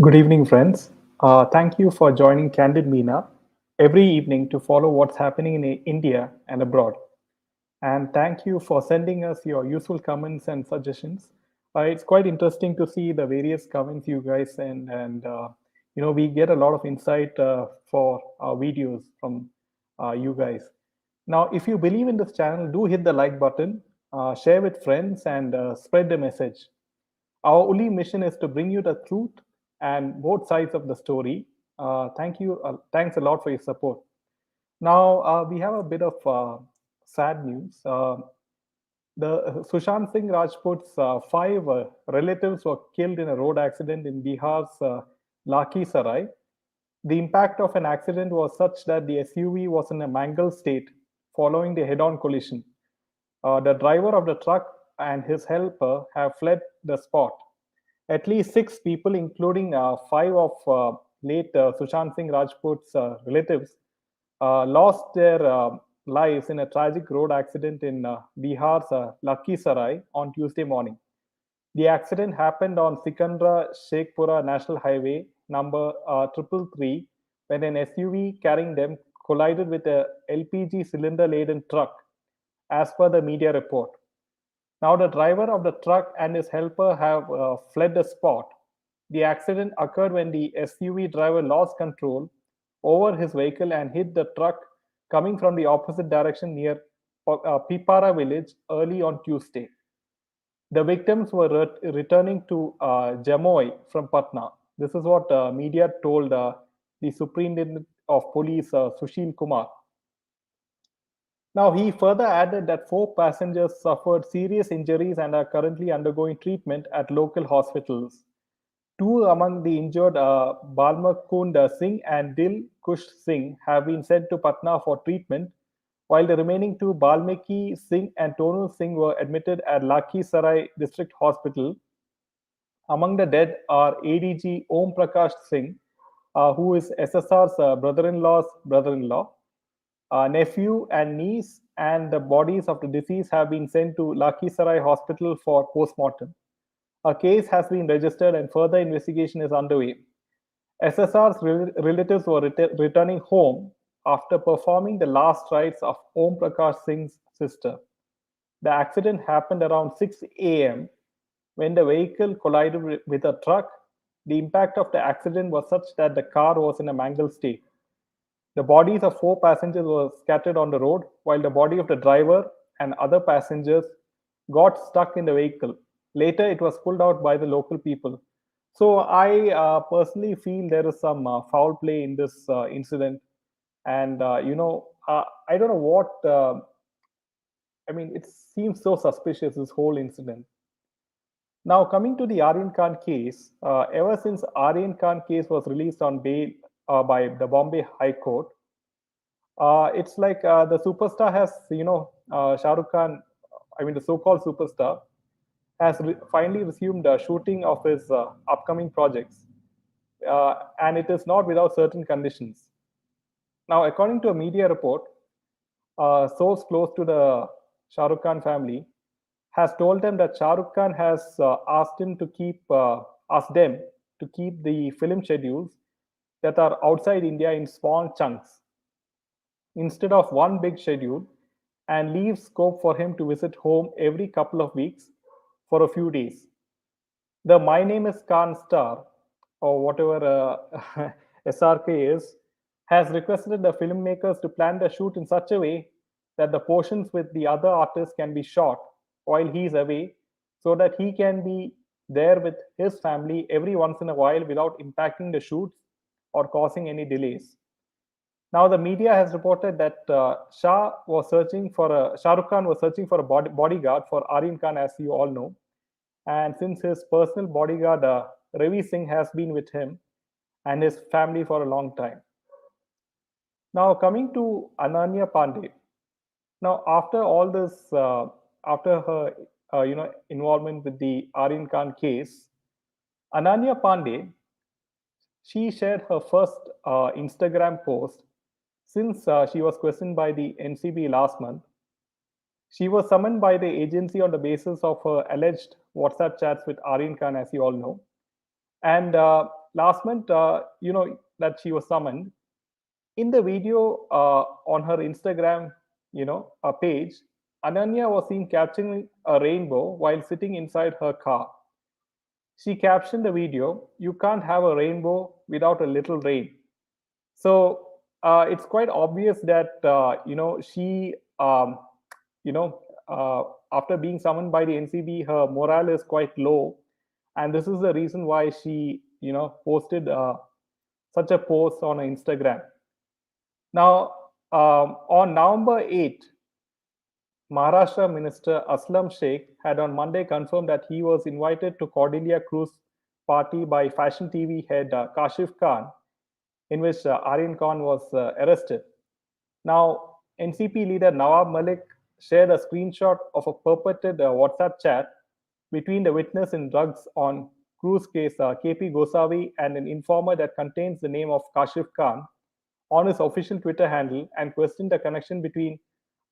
Good evening, friends. Thank you for joining Candid Meena every evening to follow what's happening in India and abroad. And thank you for sending us your useful comments and suggestions. It's quite interesting to see the various comments you guys send, and we get a lot of insight for our videos from you guys. Now, if you believe in this channel, do hit the like button, share with friends, and spread the message. Our only mission is to bring you the truth and both sides of the story. Thank you. Thanks a lot for your support. Now, we have a bit of sad news. The Sushant Singh Rajput's five relatives were killed in a road accident in Bihar's Lakhisarai. The impact of an accident was such that the SUV was in a mangled state following the head on collision. The driver of the truck and his helper have fled the spot. At least six people, including five of late Sushant Singh Rajput's relatives, lost their lives in a tragic road accident in Bihar's Lakhisarai on Tuesday morning. The accident happened on Sikandra Sheikhpura National Highway number 333 when an SUV carrying them collided with a LPG cylinder laden truck, as per the media report. Now, the driver of the truck and his helper have fled the spot. The accident occurred when the SUV driver lost control over his vehicle and hit the truck coming from the opposite direction near Pipara village early on Tuesday. The victims were returning to Jamoi from Patna. This is what media told the Superintendent of Police, Sushil Kumar. Now, he further added that four passengers suffered serious injuries and are currently undergoing treatment at local hospitals. Two among the injured, Balmakund Singh and Dil Kush Singh, have been sent to Patna for treatment, while the remaining two, Balmiki Singh and Tonu Singh, were admitted at Lakhisarai District Hospital. Among the dead are ADG Om Prakash Singh, who is SSR's brother-in-law's brother-in-law, nephew and niece, and the bodies of the deceased have been sent to Lakhisarai Hospital for postmortem. A case has been registered and further investigation is underway. SSR's relatives were returning home after performing the last rites of Om Prakash Singh's sister. The accident happened around 6 a.m. when the vehicle collided with a truck. The impact of the accident was such that the car was in a mangled state. The bodies of four passengers were scattered on the road, while the body of the driver and other passengers got stuck in the vehicle. Later, it was pulled out by the local people. So, I personally feel there is some foul play in this incident. And, I don't know what, it seems so suspicious, this whole incident. Now, coming to the Aryan Khan case, ever since Aryan Khan case was released on bail by the Bombay High Court, it's like the superstar has, Shah Rukh Khan, the so-called superstar, has finally resumed shooting of his upcoming projects, and it is not without certain conditions. Now, according to a media report, a source close to the Shah Rukh Khan family has told them that Shah Rukh Khan has asked them to keep the film schedules that are outside India in small chunks instead of one big schedule, and leave scope for him to visit home every couple of weeks for a few days. The My Name is Khan star, or whatever SRK is, has requested the filmmakers to plan the shoot in such a way that the portions with the other artists can be shot while he is away, so that he can be there with his family every once in a while without impacting the shoots or causing any delays. Now, the media has reported that Shah Rukh Khan was searching for a bodyguard for Aryan Khan, as you all know. And since his personal bodyguard, Ravi Singh, has been with him and his family for a long time. Now, coming to Ananya Pandey. Now, after all this, after her, involvement with the Aryan Khan case, Ananya Pandey, she shared her first Instagram post since she was questioned by the NCB last month. She was summoned by the agency on the basis of her alleged WhatsApp chats with Aryan Khan, as you all know. And last month, that she was summoned. In the video on her Instagram, page, Ananya was seen capturing a rainbow while sitting inside her car. She captioned the video, "You can't have a rainbow without a little rain." So it's quite obvious that she you know after being summoned by the NCB, her morale is quite low, and this is the reason why she posted such a post on Instagram. Now, on November 8th, Maharashtra Minister Aslam Sheikh had on Monday confirmed that he was invited to Cordelia cruise party by Fashion TV head Kashif Khan, in which Aryan Khan was arrested. Now, NCP leader Nawab Malik shared a screenshot of a purported WhatsApp chat between the witness in drugs on cruise case KP Gosavi and an informer that contains the name of Kashif Khan on his official Twitter handle, and questioned the connection between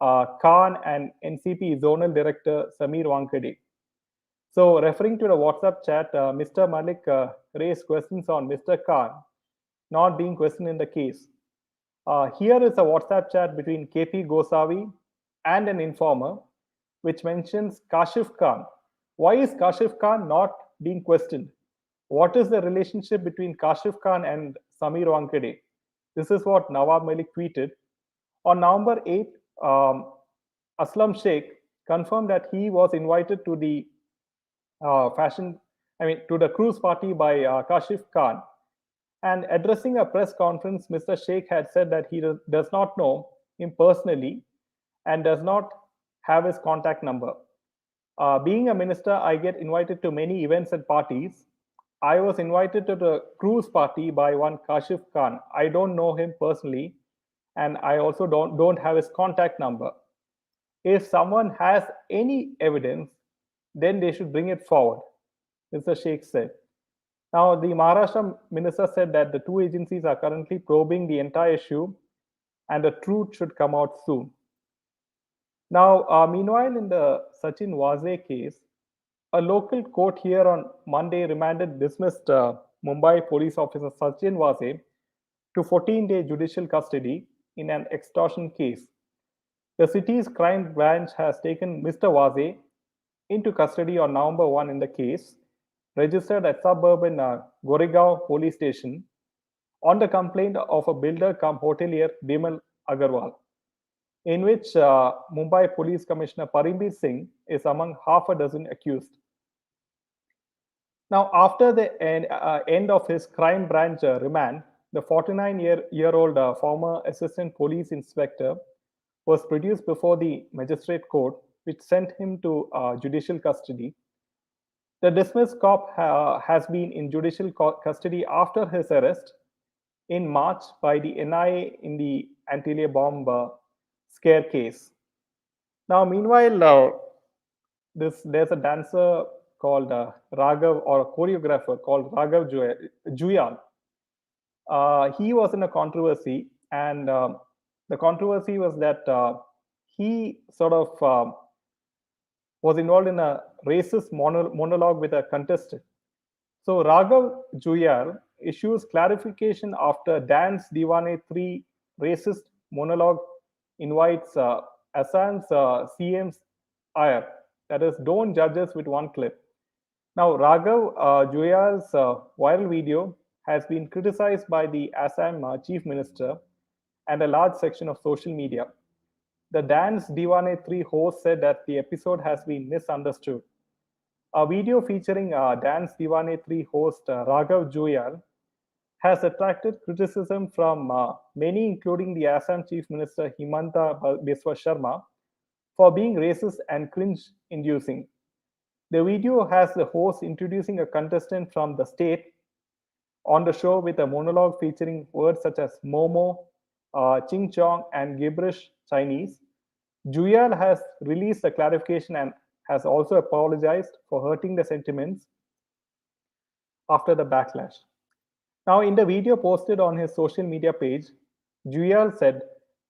Khan and NCP Zonal Director Samir Wankade. So, referring to the WhatsApp chat, Mr. Malik raised questions on Mr. Khan not being questioned in the case. Here is a WhatsApp chat between KP Gosavi and an informer, which mentions Kashif Khan. Why is Kashif Khan not being questioned? What is the relationship between Kashif Khan and Samir Wankade? This is what Nawab Malik tweeted. On November 8th, Aslam Sheikh confirmed that he was invited to the to the cruise party by Kashif Khan. And addressing a press conference, Mr. Sheikh had said that he does not know him personally and does not have his contact number. Being a minister, I get invited to many events and parties. I was invited to the cruise party by one Kashif Khan. I don't know him personally, and I also don't have his contact number. If someone has any evidence, then they should bring it forward, Mr. Sheikh said. Now, the Maharashtra minister said that the two agencies are currently probing the entire issue and the truth should come out soon. Now, meanwhile, in the Sachin Waze case, a local court here on Monday remanded dismissed Mumbai police officer Sachin Waze to 14-day judicial custody in an extortion case. The city's crime branch has taken Mr. Waze into custody on November 1 in the case, registered at suburban Goregaon police station on the complaint of a builder cum hotelier Bimal Agarwal, in which Mumbai Police Commissioner Parimbir Singh is among half a dozen accused. Now, after the end of his crime branch remand, the 49-year-old former assistant police inspector was produced before the magistrate court, which sent him to judicial custody. The dismissed cop has been in judicial custody after his arrest in March by the NIA in the Antilia bomb scare case. Now, meanwhile, there's a dancer called Raghav, or a choreographer called Raghav Juyang. He was in a controversy, and the controversy was that he sort of was involved in a racist monologue with a contestant. So Raghav Juyar issues clarification after Dance Diwane 3 racist monologue invites Assam's CM's ire, that is, don't judge us with one clip. Now, Raghav Juyar's viral video has been criticized by the Assam Chief Minister and a large section of social media. The Dance Diwane 3 host said that the episode has been misunderstood. A video featuring Dance Diwane 3 host Raghav Juyal has attracted criticism from many, including the Assam Chief Minister Himanta Biswa Sharma, for being racist and cringe-inducing. The video has the host introducing a contestant from the state on the show with a monologue featuring words such as Momo, Ching Chong, and gibberish Chinese. Juyal has released a clarification and has also apologized for hurting the sentiments after the backlash. Now, in the video posted on his social media page, Juyal said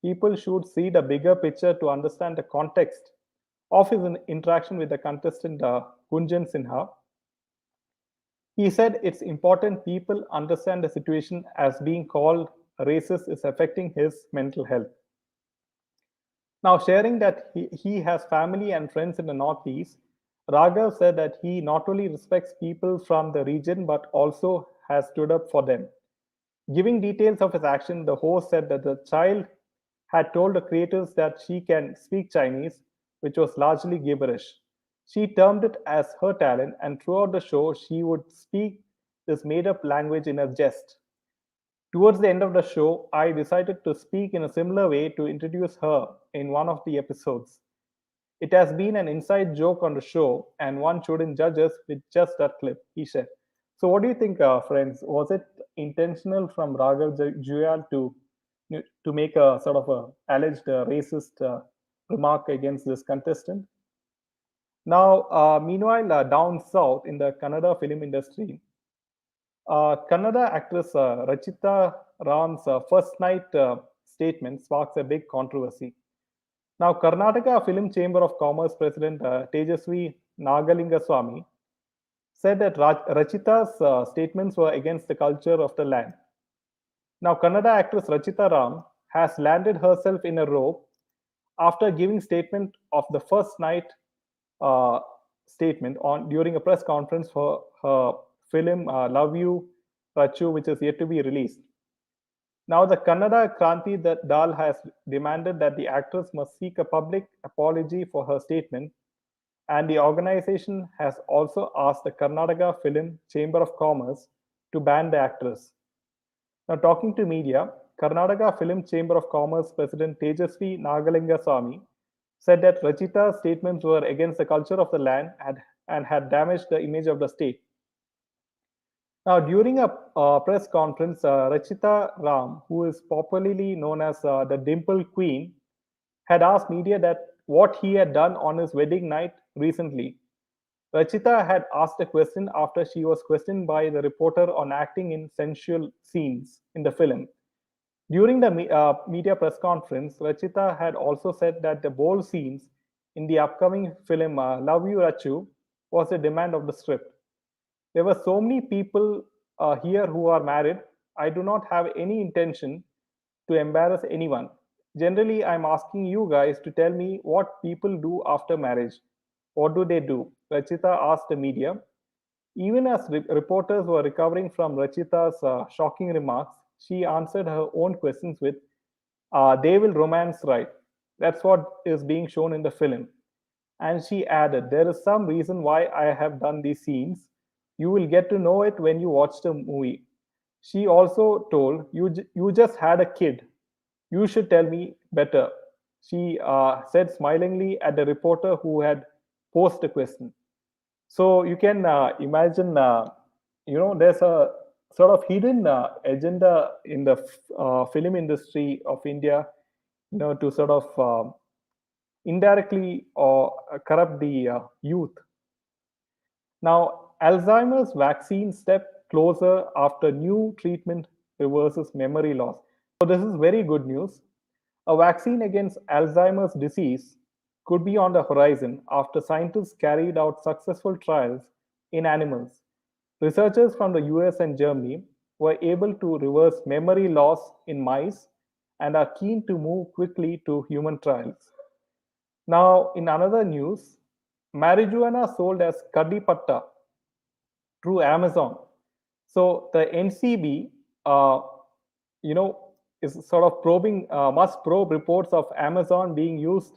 people should see the bigger picture to understand the context of his interaction with the contestant Gunjan Sinha. He said it's important people understand the situation as being called racist is affecting his mental health. Now, sharing that he has family and friends in the Northeast, Raghav said that he not only respects people from the region but also has stood up for them. Giving details of his action, the host said that the child had told the creators that she can speak Chinese, which was largely gibberish. She termed it as her talent, and throughout the show, she would speak this made up language in a jest. Towards the end of the show, I decided to speak in a similar way to introduce her in one of the episodes. It has been an inside joke on the show, and one shouldn't judge us with just that clip, he said. So, what do you think, friends? Was it intentional from Raghav Juyal to make a sort of a alleged racist remark against this contestant? Now, meanwhile, down south in the Kannada film industry, Kannada actress Rachita Ram's first night statement sparks a big controversy. Now, Karnataka Film Chamber of Commerce President Tejasvi Nagalingaswamy said that Rachita's statements were against the culture of the land. Now, Kannada actress Rachita Ram has landed herself in a rope after giving statement of the first night uh, statement on during a press conference for her film Love You Rachu, which is yet to be released. Now, the Kannada Kranti Dal has demanded that the actress must seek a public apology for her statement, and the organization has also asked the Karnataka Film Chamber of Commerce to ban the actress. Now, talking to media, Karnataka Film Chamber of Commerce President Tejasvi Nagalingaswamy said that Rachita's statements were against the culture of the land and had damaged the image of the state. Now, during a press conference, Rachita Ram, who is popularly known as the Dimple Queen, had asked media that what he had done on his wedding night recently. Rachita had asked a question after she was questioned by the reporter on acting in sensual scenes in the film. During the media press conference, Rachita had also said that the bold scenes in the upcoming film Love You Rachu was a demand of the script. There were so many people here who are married. I do not have any intention to embarrass anyone. Generally, I'm asking you guys to tell me what people do after marriage. What do they do? Rachita asked the media. Even as reporters were recovering from Rachita's shocking remarks, she answered her own questions with, they will romance right. That's what is being shown in the film. And she added, there is some reason why I have done these scenes. You will get to know it when you watch the movie. She also told, you just had a kid. You should tell me better. She said smilingly at the reporter who had posed the question. So you can imagine, there's a sort of hidden agenda in the film industry of India, to sort of indirectly or corrupt the youth. Now, Alzheimer's vaccine step closer after new treatment reverses memory loss. So this is very good news. A vaccine against Alzheimer's disease could be on the horizon after scientists carried out successful trials in animals. Researchers from the US and Germany were able to reverse memory loss in mice and are keen to move quickly to human trials. Now, in another news, marijuana sold as Kadipatta through Amazon. So the NCB, you know, is sort of must probe reports of Amazon being used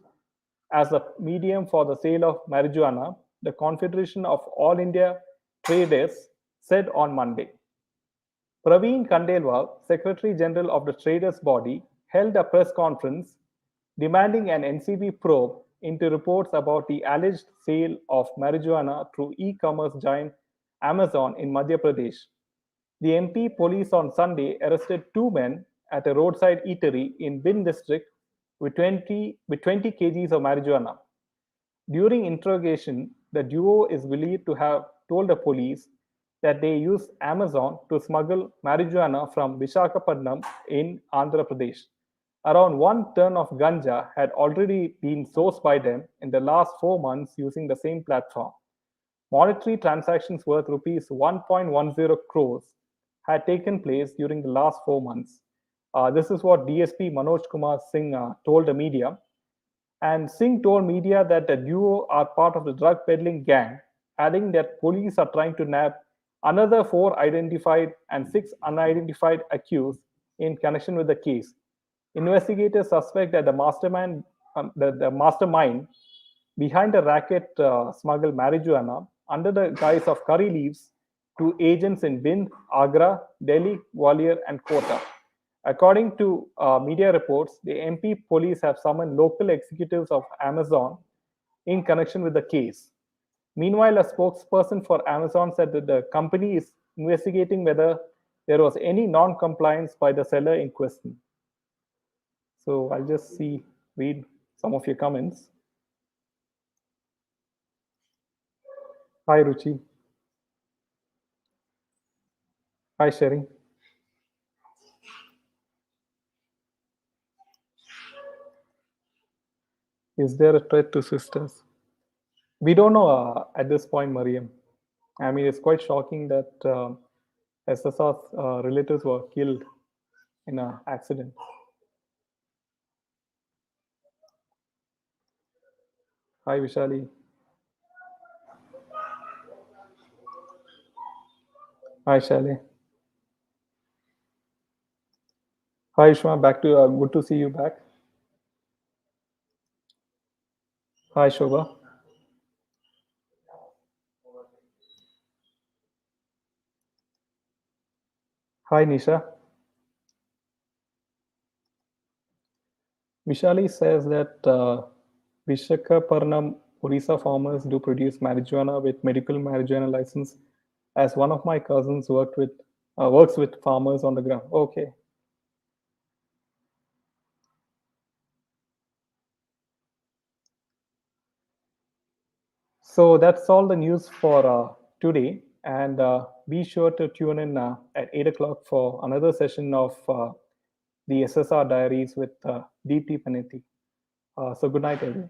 as a medium for the sale of marijuana. The Confederation of All India Traders said on Monday. Praveen Khandelwal, Secretary General of the traders body, held a press conference demanding an NCB probe into reports about the alleged sale of marijuana through e-commerce giant Amazon in Madhya Pradesh. The MP police on Sunday arrested two men at a roadside eatery in Bin district with 20 kgs of marijuana. During interrogation, the duo is believed to have told the police that they used Amazon to smuggle marijuana from Visakhapatnam in Andhra Pradesh. Around 1 ton of ganja had already been sourced by them in the last 4 months using the same platform. Monetary transactions worth rupees 1.10 crores had taken place during the last 4 months. This is what DSP Manoj Kumar Singh told the media. And Singh told media that the duo are part of the drug peddling gang, adding that police are trying to nab another four identified and six unidentified accused in connection with the case. Investigators suspect that the mastermind behind the racket smuggled marijuana under the guise of curry leaves to agents in Bind, Agra, Delhi, Gwalior, and Kota. According to media reports, the MP police have summoned local executives of Amazon in connection with the case. Meanwhile, a spokesperson for Amazon said that the company is investigating whether there was any non compliance by the seller in question. So I'll just read some of your comments. Hi, Ruchi. Hi, Sherry. Is there a threat to sisters? We don't know at this point, Mariam. I mean, it's quite shocking that SSR's relatives were killed in an accident. Hi, Vishali. Hi, Shale. Hi, Ishma. Back to good to see you back. Hi, Shobha. Hi, Nisha. Vishali says that Vishakhapatnam, Orissa farmers do produce marijuana with medical marijuana license. As one of my cousins works with farmers on the ground. Okay. So that's all the news for today. And be sure to tune in at 8 o'clock for another session of the SSR Diaries with Deepti Paneti. So good night, everyone.